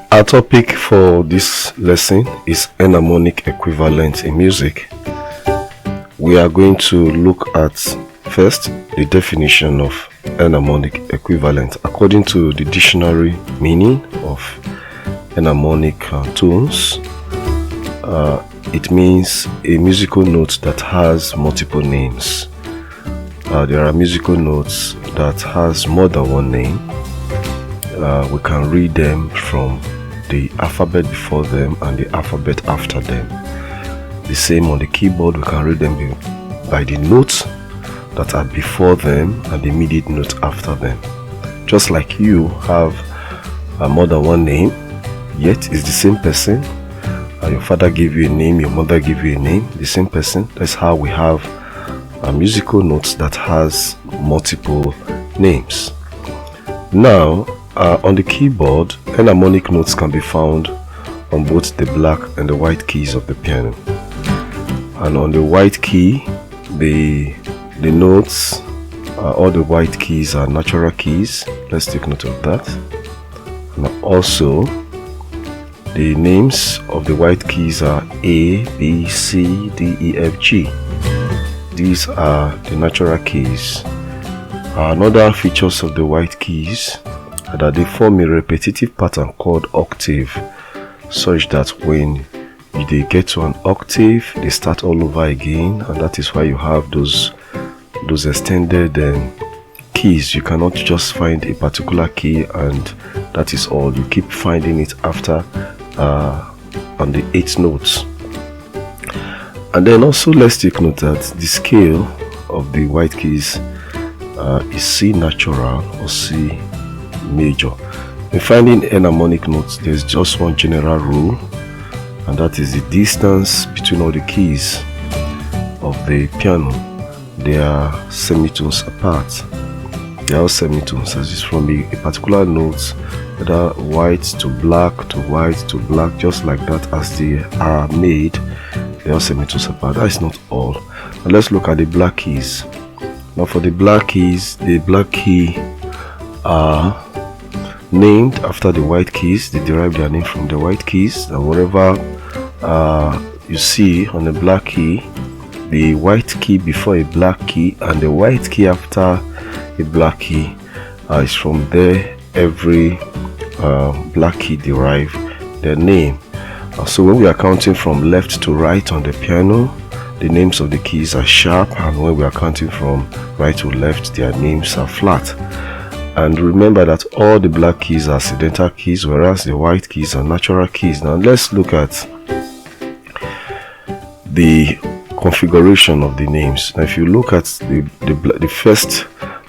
Our topic for this lesson is enharmonic equivalent in music. We are going to look at first the definition of enharmonic equivalent. According to the dictionary meaning of enharmonic tones, it means a musical note that has multiple names. There are musical notes that has more than one name. We can read them from the alphabet before them and the alphabet after them. The same on the keyboard, we can read them by the notes that are before them and the immediate note after them. Just like you have more than one name, yet it's the same person. Your father gave you a name, your mother gave you a name, the same person. That's how we have musical notes that has multiple names. Now, on the keyboard, enharmonic notes can be found on both the black and the white keys of the piano. And on the white key, the notes, all the white keys are natural keys. Let's take note of that. And also, the names of the white keys are A, B, C, D, E, F, G. These are the natural keys. Another features of the white keys are that they form a repetitive pattern called octave, such that when they get to an octave, they start all over again, and that is why you have those extended keys. You cannot just find a particular key and that is all. You keep finding it after on the 8 notes. And then also let's take note that the scale of the white keys is C natural or C major. In finding enharmonic notes, there's just one general rule, and that is the distance between all the keys of the piano. They are semitones apart. They are all semitones, as is from a particular note, whether white to black to white to black, just like that as they are made. They are semitones apart. That is not all. Now let's look at the black keys. Now for the black keys, the black key are named after the white keys. They derive their name from the white keys. And whatever you see on the black key, the white key before a black key and the white key after a black key is from there. Every black key derive their name. So when we are counting from left to right on the piano, the names of the keys are sharp, and when we are counting from right to left, their names are flat. And remember that all the black keys are accidental keys, whereas the white keys are natural keys. Now let's look at the configuration of the names. Now if you look at the first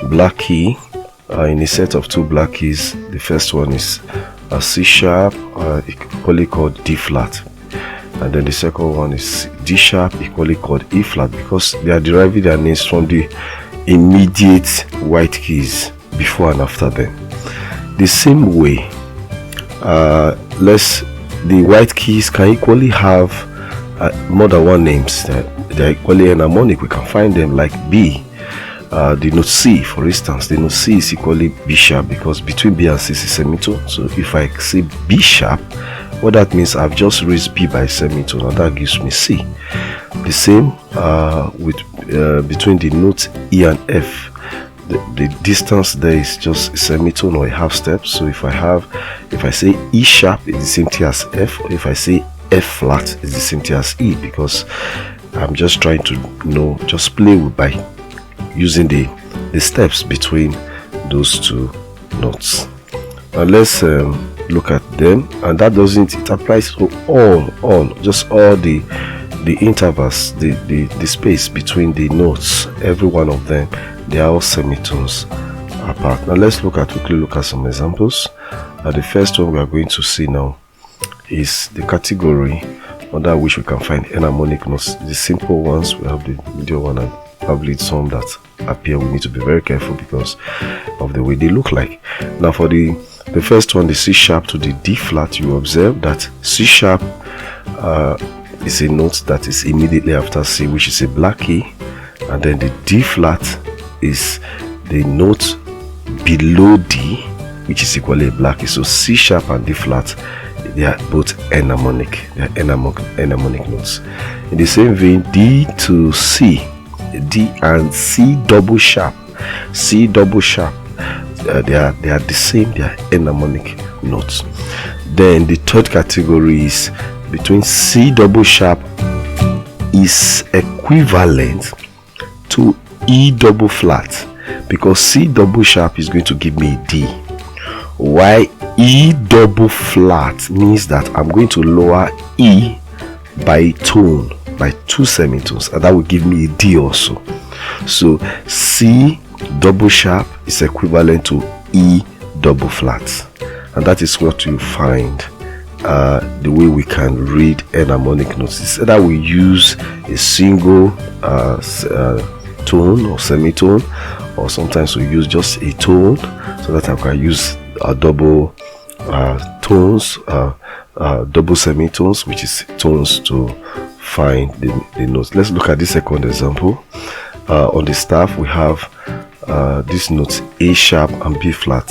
black key in a set of 2 black keys, the first one is a C sharp, equally called D flat, and then the second one is D sharp, equally called E flat, because they are deriving their names from the immediate white keys before and after them. The same way, the white keys can equally have more than one names. They're equally enharmonic. We can find them like B. The note C, for instance, the note C is equally B sharp, because between B and C is a semitone. So if I say B sharp, what that means, I've just raised B by a semitone, and that gives me C. The same between the notes E and F. The distance there is just a semitone or a half step. So if I say E sharp, it's the same thing as F, or if I say F flat, it's the same thing as E, because I'm just trying to just play with by using the steps between those 2 notes. Now let's look at them, and that it applies to all the intervals, the space between the notes. Every one of them, they are all semitones apart. Now let's quickly look at some examples. The first one we are going to see now is the category under which we can find enharmonic notes. The simple ones, we have the medium one, and probably some that appear. We need to be very careful because of the way they look like. Now for the first one, the C sharp to the D flat, you observe that C sharp is a note that is immediately after C, which is a black key, and then the D flat is the note below D, which is equally a black key. So C sharp and D flat they are both enharmonic. They are enharmonic notes. In the same vein, D to C, D and C double sharp, C double sharp, they are the same. They are enharmonic notes. Then the third category is between C double sharp is equivalent to E double flat, because C double sharp is going to give me D, while E double flat means that I'm going to lower E by a tone, by 2 semitones, and that will give me a D also. So C double sharp is equivalent to E double flat, and that is what you find the way we can read enharmonic notes. It's either we use a single tone or semitone, or sometimes we use just a tone, so that I can use double tones, double semitones, which is tones, to find the notes. Let's look at the second example. On the staff we have these notes A sharp and B flat.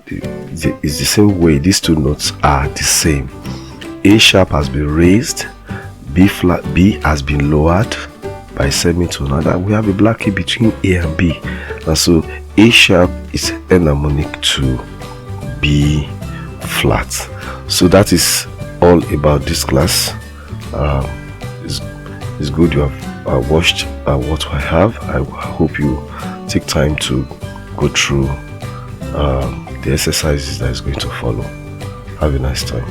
It's the same way. These two notes are the same. A sharp has been raised, B has been lowered by semitone, and we have a black key between A and B, and so A sharp is enharmonic to B flat. So that is all about this class. It's good you have watched what I have. I hope you take time to go through the exercises that is going to follow. Have a nice time.